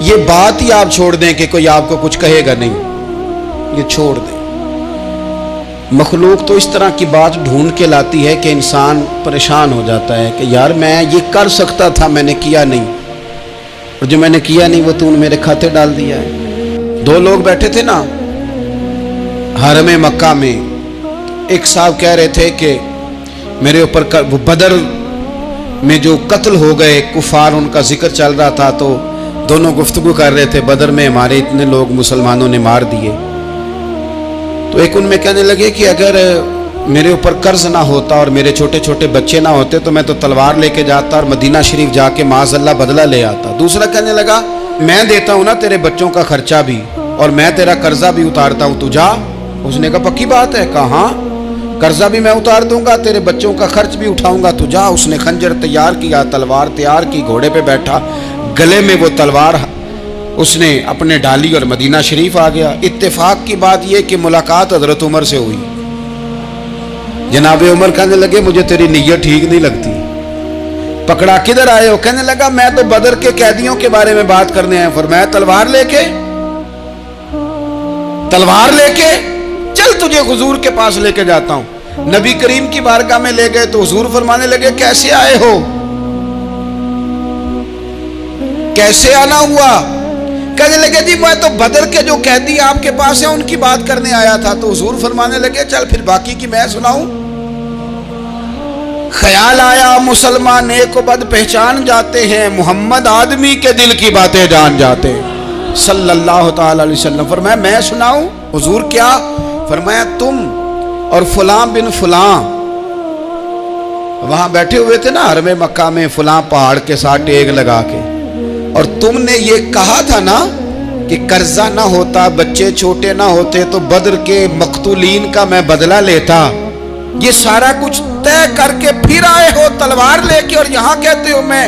یہ بات ہی آپ چھوڑ دیں کہ کوئی آپ کو کچھ کہے گا نہیں، یہ چھوڑ دیں۔ مخلوق تو اس طرح کی بات ڈھونڈ کے لاتی ہے کہ انسان پریشان ہو جاتا ہے کہ یار میں یہ کر سکتا تھا، میں نے کیا نہیں، اور جو میں نے کیا نہیں وہ تو نے میرے کھاتے ڈال دیا ہے۔ دو لوگ بیٹھے تھے نا حرم مکہ میں، ایک صاحب کہہ رہے تھے کہ میرے اوپر وہ بدر میں جو قتل ہو گئے کفار، ان کا ذکر چل رہا تھا، تو دونوں گفتگو کر رہے تھے بدر میں ہمارے اتنے لوگ مسلمانوں نے مار دیے۔ تو ایک ان میں کہنے لگے کہ اگر میرے اوپر قرض نہ ہوتا اور میرے چھوٹے چھوٹے بچے نہ ہوتے تو میں تو تلوار لے کے جاتا اور مدینہ شریف جا کے معاذ اللہ بدلہ لے آتا۔ دوسرا کہنے لگا میں دیتا ہوں نا تیرے بچوں کا خرچہ بھی اور میں تیرا قرضہ بھی اتارتا ہوں، تو جا۔ اس نے کہا پکی بات ہے؟ کہا ہاں، قرضہ بھی میں اتار دوں گا، تیرے بچوں کا خرچ بھی اٹھاؤں گا، تو جا۔ اس نے خنجر تیار کیا، تلوار تیار کی، گھوڑے پہ بیٹھا، گلے میں وہ تلوار اس نے اپنے ڈالی اور مدینہ شریف آ گیا۔ اتفاق کی بات یہ کہ ملاقات حضرت عمر سے ہوئی۔ جناب عمر کہنے لگے مجھے تیری نیت ٹھیک نہیں لگتی۔ پکڑا کدھر آئے ہو؟ کہنے لگا میں تو بدر کے قیدیوں کے بارے میں بات کرنے آیا۔ فرمایا تلوار لے کے چل تجھے حضور کے پاس لے کے جاتا ہوں۔ نبی کریم کی بارگاہ میں لے گئے تو حضور فرمانے لگے کیسے آئے ہو؟ کیسے آنا ہوا؟ کہنے لگے جی میں تو بدر کے جو قیدی آپ کے پاس ہیں ان کی بات کرنے آیا تھا۔ تو حضور فرمانے لگے چل پھر باقی کی میں سناؤں۔ خیال آیا مسلمان نیک و بد پہچان جاتے ہیں، محمد آدمی کے دل کی باتیں جان جاتے ہیں صلی اللہ تعالی علیہ وسلم۔ فرمایا میں سناؤں؟ حضور کیا؟ فرمایا تم اور فلاں بن فلاں وہاں بیٹھے ہوئے تھے نا حرم مکہ میں فلاں پہاڑ کے ساتھ ٹیک لگا کے، اور تم نے یہ کہا تھا نا کہ قرضہ نہ ہوتا، بچے چھوٹے نہ ہوتے تو بدر کے مقتولین کا میں بدلہ لیتا۔ یہ سارا کچھ طے کر کے پھر آئے ہو تلوار لے کے، اور یہاں کہتے ہو میں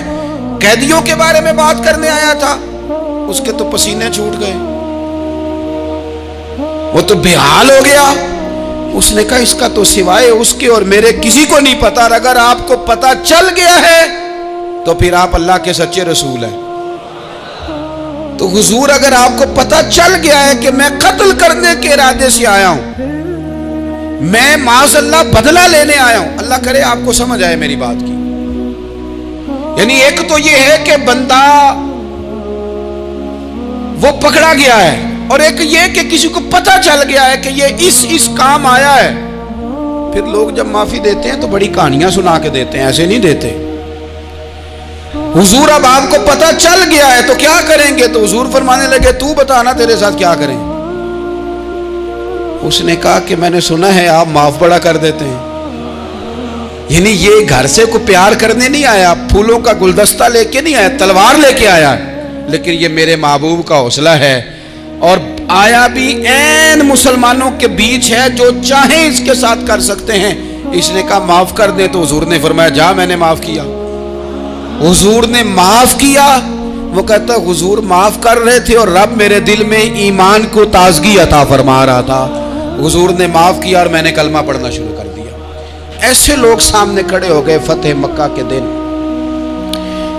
قیدیوں کے بارے میں بات کرنے آیا تھا۔ اس کے تو پسینے چھوٹ گئے، وہ تو بے حال ہو گیا۔ اس نے کہا اس کا تو سوائے اس کے اور میرے کسی کو نہیں پتا، اور اگر آپ کو پتا چل گیا ہے تو پھر آپ اللہ کے سچے رسول ہیں۔ تو حضور اگر آپ کو پتا چل گیا ہے کہ میں قتل کرنے کے ارادے سے آیا ہوں، میں معاذ اللہ بدلہ لینے آیا ہوں، اللہ کرے آپ کو سمجھ آئے میری بات کی۔ یعنی ایک تو یہ ہے کہ بندہ وہ پکڑا گیا ہے، اور ایک یہ کہ کسی کو پتا چل گیا ہے کہ یہ اس کام آیا ہے۔ پھر لوگ جب معافی دیتے ہیں تو بڑی کہانیاں سنا کے دیتے ہیں، ایسے نہیں دیتے۔ حضور اب آپ کو پتا چل گیا ہے تو کیا کریں گے؟ تو حضور فرمانے لگے تو بتانا تیرے ساتھ کیا کریں۔ اس نے کہا کہ میں نے سنا ہے آپ معاف بڑا کر دیتے ہیں۔ یعنی یہ گھر سے کوئی پیار کرنے نہیں آیا، پھولوں کا گلدستہ لے کے نہیں آیا، تلوار لے کے آیا، لیکن یہ میرے محبوب کا حوصلہ ہے، اور آیا بھی عین مسلمانوں کے بیچ ہے، جو چاہیں اس کے ساتھ کر سکتے ہیں۔ اس نے کہا معاف کر دیں، تو حضور نے فرمایا جا میں نے معاف کیا۔ حضور نے معاف کیا۔ وہ کہتا حضور معاف کر رہے تھے اور رب میرے دل میں ایمان کو تازگی عطا فرما رہا تھا۔ حضور نے معاف کیا اور میں نے کلمہ پڑھنا شروع کر دیا۔ ایسے لوگ سامنے کھڑے ہو گئے فتح مکہ کے دن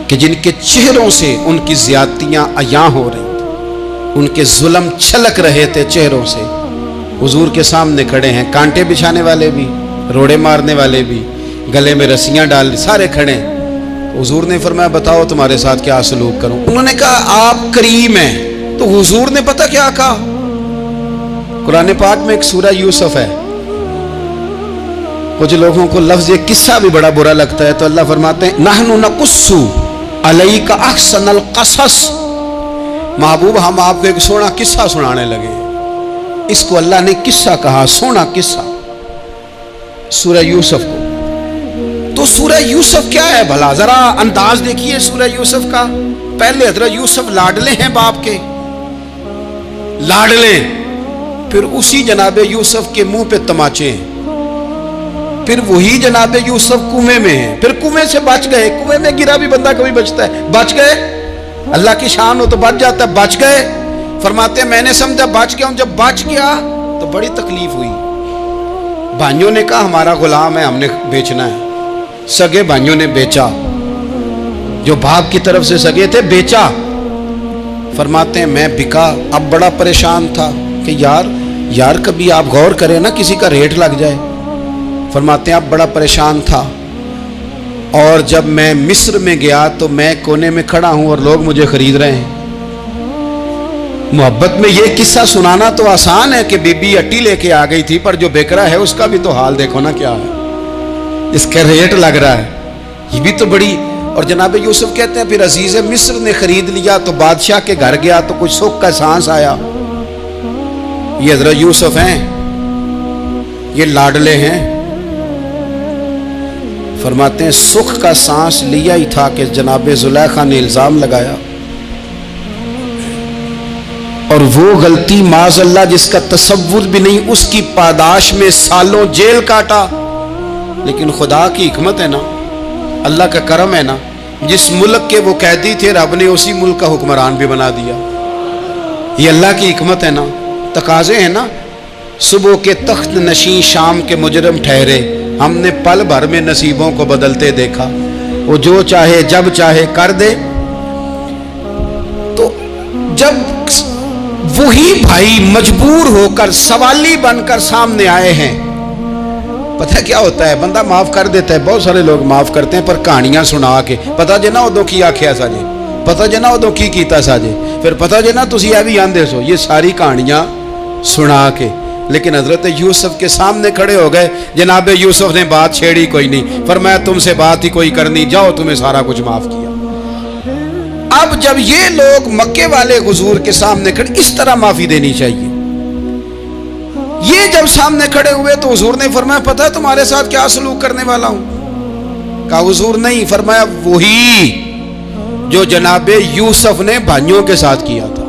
کہ جن کے چہروں سے ان کی زیادتیاں عیاں ہو رہی تھیں، ان کے ظلم چھلک رہے تھے چہروں سے۔ حضور کے سامنے کھڑے ہیں، کانٹے بچھانے والے بھی، روڑے مارنے والے بھی، گلے میں رسیاں ڈال سارے کھڑے ہیں۔ حضور نے فرمایا بتاؤ تمہارے ساتھ کیا سلوک کروں؟ انہوں نے کہا آپ کریم ہیں۔ تو حضور نے پتہ کیا کہا؟ قرآن پاک میں ایک سورہ یوسف ہے، کچھ لوگوں کو لفظ یہ قصہ بھی بڑا برا لگتا ہے، تو اللہ فرماتے ہیں نحن نقص علیک احسن القصص، محبوب ہم آپ کو ایک سونا قصہ سنانے لگے۔ اس کو اللہ نے قصہ کہا، سونا قصہ، سورہ یوسف کو۔ تو سورہ یوسف کیا ہے بھلا؟ ذرا انداز دیکھیے سورہ یوسف کا۔ پہلے حضرت یوسف لاڈلے ہیں باپ کے، لاڈلے، پھر اسی جناب یوسف کے منہ پہ تماچے ہیں، پھر وہی جناب یوسف کنویں میں ہیں، پھر کنویں سے بچ گئے۔ کنویں میں گرا بھی بندہ کبھی بچتا ہے، بچ گئے، اللہ کی شان ہو تو بچ جاتا ہے، بچ گئے۔ فرماتے ہیں میں نے سمجھا بچ گیا ہوں، جب بچ گیا تو بڑی تکلیف ہوئی۔ بھائیوں نے کہا ہمارا غلام ہے، ہم نے بیچنا ہے۔ سگے بھائیوں نے بیچا، جو باپ کی طرف سے سگے تھے بیچا۔ فرماتے ہیں میں بکا، اب بڑا پریشان تھا کہ یار کبھی آپ غور کریں نا کسی کا ریٹ لگ جائے. فرماتے ہیں اب بڑا پریشان تھا، اور جب میں مصر میں گیا تو میں کونے میں کھڑا ہوں اور لوگ مجھے خرید رہے ہیں. محبت میں یہ قصہ سنانا تو آسان ہے کہ بی بی اٹی لے کے آ گئی تھی، پر جو بیکرا ہے اس کا بھی تو حال دیکھو نا کیا ہے، اس کا ریٹ لگ رہا ہے. یہ بھی تو بڑی. اور جناب یوسف کہتے ہیں پھر عزیز مصر نے خرید لیا تو بادشاہ کے گھر گیا تو کچھ سکھ کا سانس آیا. یہ حضرت یوسف ہیں، یہ لاڈلے ہیں. فرماتے ہیں سکھ کا سانس لیا ہی تھا کہ جناب زلیخا نے الزام لگایا، اور وہ غلطی معاذ اللہ جس کا تصور بھی نہیں، اس کی پاداش میں سالوں جیل کاٹا. لیکن خدا کی حکمت ہے نا، اللہ کا کرم ہے نا، جس ملک کے وہ قیدی تھے رب نے اسی ملک کا حکمران بھی بنا دیا. یہ اللہ کی حکمت ہے نا، تقاضے ہیں نا. صبح کے تخت نشین شام کے مجرم ٹھہرے، ہم نے پل بھر میں نصیبوں کو بدلتے دیکھا. وہ جو چاہے جب چاہے کر دے. تو جب وہی بھائی مجبور ہو کر سوالی بن کر سامنے آئے ہیں، پتہ کیا ہوتا ہے، بندہ معاف کر دیتا ہے. بہت سارے لوگ معاف کرتے ہیں پر کہانیاں سنا کے، پتہ جے نا ادو کی آکھیا سا جے، پتہ جے نا ادو کی کیتا سا جے، پھر پتہ جے نا تسی اے بھی آندے سو. یہ ساری کہانیاں سنا کے. لیکن حضرت یوسف کے سامنے کھڑے ہو گئے. جناب یوسف نے بات چھیڑی کوئی نہیں، فرمایا تم سے بات ہی کوئی کرنی، جاؤ تمہیں سارا کچھ معاف کیا. اب جب یہ لوگ مکے والے حضور کے سامنے کھڑے، اس طرح معافی دینی چاہیے. یہ جب سامنے کھڑے ہوئے تو حضور نے فرمایا پتہ ہے تمہارے ساتھ کیا سلوک کرنے والا ہوں؟ کہا حضور نہیں. فرمایا وہی جو جناب یوسف نے بھائیوں کے ساتھ کیا تھا.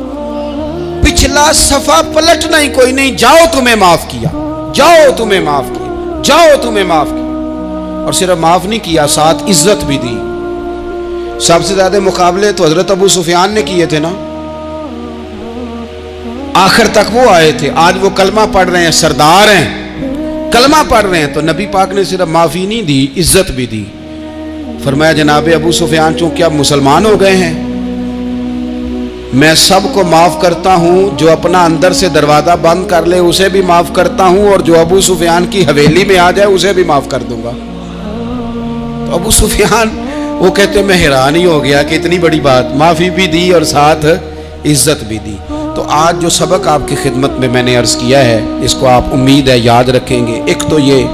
پچھلا صفحہ پلٹنا ہی کوئی نہیں، جاؤ تمہیں معاف کیا، جاؤ تمہیں معاف کیا، جاؤ تمہیں معاف کیا. اور صرف معاف نہیں کیا، ساتھ عزت بھی دی. سب سے زیادہ مقابلے تو حضرت ابو سفیان نے کیے تھے نا، آخر تک وہ آئے تھے. آج وہ کلمہ پڑھ رہے ہیں، سردار ہیں، کلمہ پڑھ رہے ہیں. تو نبی پاک نے صرف معافی نہیں دی، عزت بھی دی. فرمایا جناب ابو سفیان چونکہ اب مسلمان ہو گئے ہیں، میں سب کو معاف کرتا ہوں، جو اپنا اندر سے دروازہ بند کر لے اسے بھی معاف کرتا ہوں، اور جو ابو سفیان کی حویلی میں آ جائے اسے بھی معاف کر دوں گا. تو ابو سفیان وہ کہتے میں حیران ہی ہو گیا کہ اتنی بڑی بات، معافی بھی دی اور ساتھ عزت بھی دی. تو آج جو سبق آپ کی خدمت میں نے عرض کیا ہے، اس کو آپ امید ہے یاد رکھیں گے. ایک تو یہ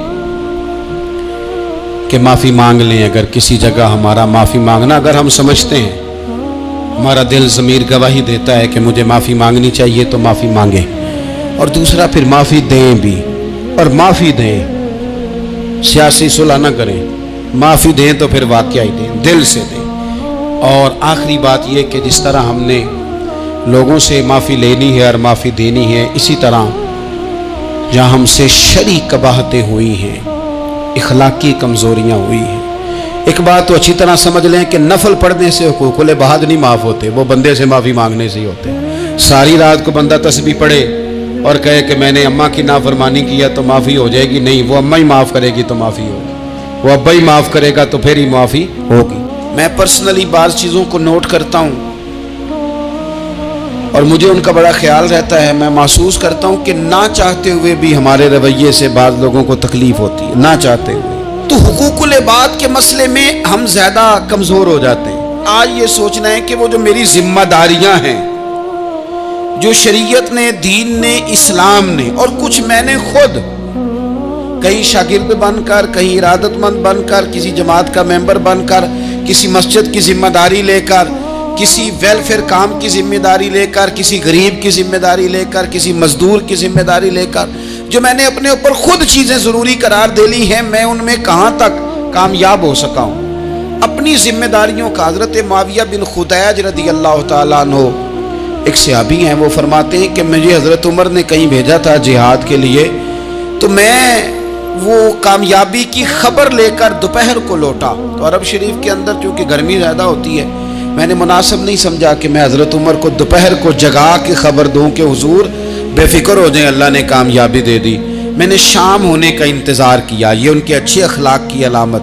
کہ معافی مانگ لیں. اگر کسی جگہ ہمارا معافی مانگنا، اگر ہم سمجھتے ہیں، ہمارا دل ضمیر گواہی دیتا ہے کہ مجھے معافی مانگنی چاہیے، تو معافی مانگیں. اور دوسرا پھر معافی دیں بھی، اور معافی دیں، سیاسی صلح نہ کریں. معافی دیں تو پھر واقعہ ہی دیں، دل سے دیں. اور آخری بات یہ کہ جس طرح ہم نے لوگوں سے معافی لینی ہے اور معافی دینی ہے، اسی طرح جہاں ہم سے شرعی قباحتیں ہوئی ہیں، اخلاقی کمزوریاں ہوئی ہیں، ایک بات تو اچھی طرح سمجھ لیں کہ نفل پڑھنے سے حقوق العباد نہیں معاف ہوتے، وہ بندے سے معافی مانگنے سے ہی ہوتے. ساری رات کو بندہ تسبیح پڑھے اور کہے کہ میں نے اماں کی نافرمانی کیا تو معافی ہو جائے گی، نہیں، وہ اماں ہی معاف کرے گی تو معافی ہوگی، وہ ابا ہی معاف کرے گا تو پھر ہی معافی ہوگی. میں پرسنلی بعض چیزوں کو نوٹ کرتا ہوں اور مجھے ان کا بڑا خیال رہتا ہے. میں محسوس کرتا ہوں کہ نہ چاہتے ہوئے بھی ہمارے رویے سے بعض لوگوں کو تکلیف ہوتی ہے، نہ چاہتے ہوئے. تو حقوق العباد کے مسئلے میں ہم زیادہ کمزور ہو جاتے ہیں. آج یہ سوچنا ہے کہ وہ جو میری ذمہ داریاں ہیں، جو شریعت نے، دین نے، اسلام نے، اور کچھ میں نے خود کہیں شاگرد بن کر، کہیں ارادت مند بن کر، کسی جماعت کا ممبر بن کر، کسی مسجد کی ذمہ داری لے کر، کسی ویلفیئر کام کی ذمہ داری لے کر، کسی غریب کی ذمہ داری لے کر، کسی مزدور کی ذمہ داری لے کر، جو میں نے اپنے اوپر خود چیزیں ضروری قرار دے لی ہیں، میں ان میں کہاں تک کامیاب ہو سکا ہوں. اپنی ذمہ داریوں کا حضرت معاویہ بن خدیج رضی اللہ تعالیٰ عنہ ایک صحابی ہیں، وہ فرماتے ہیں کہ مجھے حضرت عمر نے کہیں بھیجا تھا جہاد کے لیے، تو میں وہ کامیابی کی خبر لے کر دوپہر کو لوٹا. تو عرب شریف کے اندر چونکہ گرمی زیادہ ہوتی ہے، میں نے مناسب نہیں سمجھا کہ میں حضرت عمر کو دوپہر کو جگا کے خبر دوں کہ حضور بے فکر ہو جائیں، اللہ نے کامیابی دے دی. میں نے شام ہونے کا انتظار کیا، یہ ان کے اچھے اخلاق کی علامت.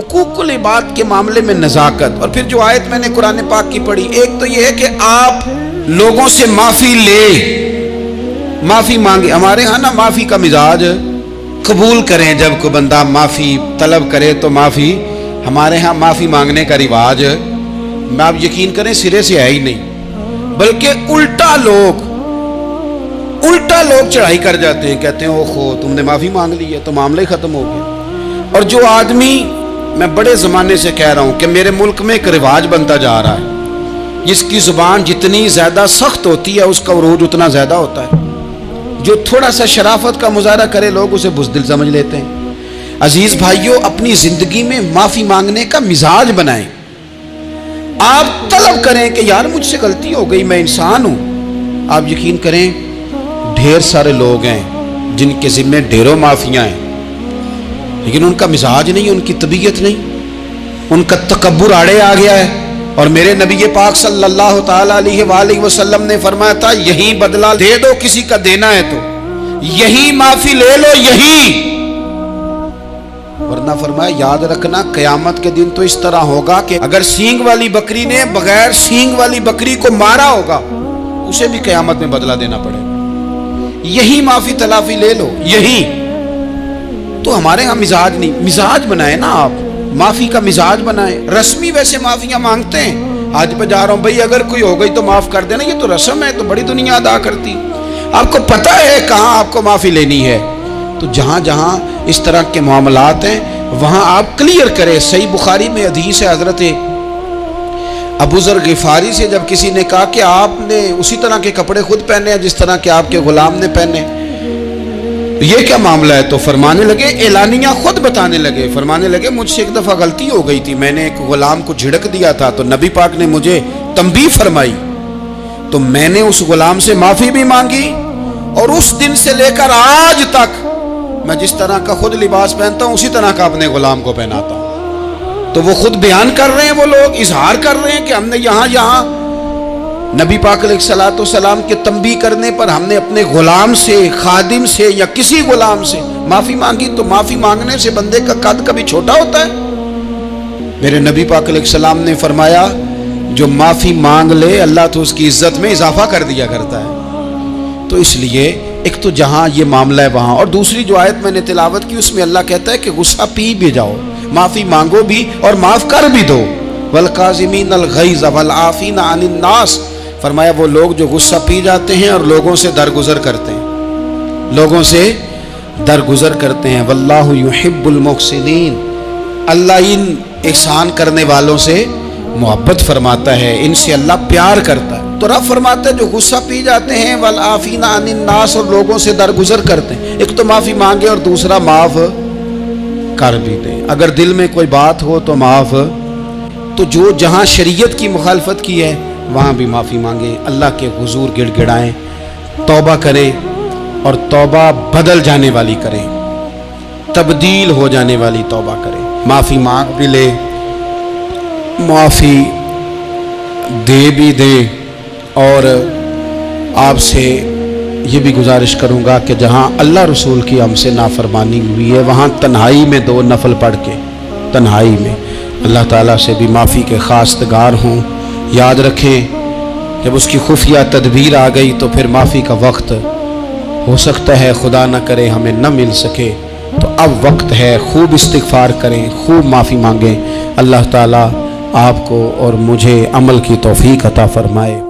حقوق العباد کے معاملے میں نزاکت. اور پھر جو آیت میں نے قرآن پاک کی پڑھی، ایک تو یہ ہے کہ آپ لوگوں سے معافی لے، معافی مانگے. ہمارے ہاں نا معافی کا مزاج، قبول کریں جب کوئی بندہ معافی طلب کرے تو معافی. ہمارے ہاں معافی مانگنے کا رواج میں آپ یقین کریں سرے سے ہے ہی نہیں، بلکہ الٹا لوگ چڑھائی کر جاتے ہیں، کہتے ہیں اوہو تم نے معافی مانگ لی ہے تو معاملہ ہی ختم ہو گیا. اور جو آدمی، میں بڑے زمانے سے کہہ رہا ہوں کہ میرے ملک میں ایک رواج بنتا جا رہا ہے، جس کی زبان جتنی زیادہ سخت ہوتی ہے اس کا عروج اتنا زیادہ ہوتا ہے. جو تھوڑا سا شرافت کا مظاہرہ کرے لوگ اسے بزدل سمجھ لیتے ہیں. عزیز بھائیوں، اپنی زندگی میں معافی مانگنے کا مزاج بنائیں. آپ طلب کریں کہ یار مجھ سے غلطی ہو گئی، میں انسان ہوں. آپ یقین کریں ڈھیر سارے لوگ ہیں جن کے ذمہ ڈھیروں معافیاں ہیں، لیکن ان کا مزاج نہیں، ان کی طبیعت نہیں، ان کا تکبر آڑے آ گیا ہے. اور میرے نبی پاک صلی اللہ تعالی علیہ وآلہ وسلم نے فرمایا تھا یہی بدلہ دے دو کسی کا دینا ہے تو، یہی معافی لے لو، یہی. ورنہ فرمایا یاد رکھنا قیامت کے دن تو اس طرح ہوگا کہ اگر سینگ والی بکری نے بغیر سینگ والی بکری کو مارا ہوگا اسے بھی قیامت میں بدلہ دینا پڑے گا. یہی معافی تلافی لے لو، یہی. تو ہمارے ہاں مزاج نہیں. مزاج بنائیں نا آپ، معافی کا مزاج بنائیں. رسمی ویسے معافیاں مانگتے ہیں، آج پہ جا رہا ہوں بھائی اگر کوئی ہو گئی تو معاف کر دینا، یہ تو رسم ہے، تو بڑی دنیا ادا کرتی. آپ کو پتہ ہے کہاں آپ کو معافی لینی ہے. تو جہاں جہاں اس طرح کے معاملات ہیں وہاں آپ کلیئر کریں. صحیح بخاری میں حدیث ہے حضرت ابو ذر غفاری سے، جب کسی نے کہا کہ آپ نے اسی طرح کے کپڑے خود پہنے ہیں جس طرح کہ آپ کے غلام نے پہنے، یہ کیا معاملہ ہے؟ تو فرمانے لگے، اعلانیہ خود بتانے لگے، فرمانے لگے مجھ سے ایک دفعہ غلطی ہو گئی تھی، میں نے ایک غلام کو جھڑک دیا تھا تو نبی پاک نے مجھے تنبیہ فرمائی، تو میں نے اس غلام سے معافی بھی مانگی، اور اس دن سے لے کر آج تک میں جس طرح کا خود لباس پہنتا ہوں اسی طرح کا اپنے غلام کو پہناتا ہوں. تو وہ خود بیان کر رہے ہیں، وہ لوگ اظہار کر رہے ہیں کہ ہم نے یہاں نبی پاک علیہ الصلوۃ والسلام کے تنبیہ کرنے پر ہم نے اپنے غلام سے، خادم سے یا کسی غلام سے معافی مانگی. تو معافی مانگنے سے بندے کا قد کبھی چھوٹا ہوتا ہے؟ میرے نبی پاک علیہ السلام نے فرمایا جو معافی مانگ لے اللہ تو اس کی عزت میں اضافہ کر دیا کرتا ہے. تو اس لیے ایک تو جہاں یہ معاملہ ہے وہاں، اور دوسری جو آیت میں نے تلاوت کی اس میں اللہ کہتا ہے کہ غصہ پی بھی جاؤ، معافی مانگو بھی اور معاف کر بھی دو. والکاظمین الغیظ والعافین عن الناس، فرمایا وہ لوگ جو غصہ پی جاتے ہیں اور لوگوں سے درگزر کرتے ہیں، لوگوں سے درگزر کرتے ہیں. واللہ یحب المحسنین، اللہ ان احسان کرنے والوں سے محبت فرماتا ہے، ان سے اللہ پیار کرتا ہے. تو رب فرماتا ہے جو غصہ پی جاتے ہیں والعافین عن الناس، اور لوگوں سے درگزر کرتے ہیں. ایک تو معافی مانگے اور دوسرا معاف کر بھی دیں. اگر دل میں کوئی بات ہو تو معاف. تو جو جہاں شریعت کی مخالفت کی ہے وہاں بھی معافی مانگیں، اللہ کے حضور گڑ گڑائیں، توبہ کریں، اور توبہ بدل جانے والی کریں، تبدیل ہو جانے والی توبہ کریں. معافی مانگ بھی لے، معافی دے بھی دے. اور آپ سے یہ بھی گزارش کروں گا کہ جہاں اللہ رسول کی ہم سے نافرمانی ہوئی ہے وہاں تنہائی میں 2 نفل پڑھ کے، تنہائی میں اللہ تعالیٰ سے بھی معافی کے خواستگار ہوں. یاد رکھیں جب اس کی خفیہ تدبیر آ گئی تو پھر معافی کا وقت ہو سکتا ہے خدا نہ کرے ہمیں نہ مل سکے. تو اب وقت ہے، خوب استغفار کریں، خوب معافی مانگیں. اللہ تعالیٰ آپ کو اور مجھے عمل کی توفیق عطا فرمائے.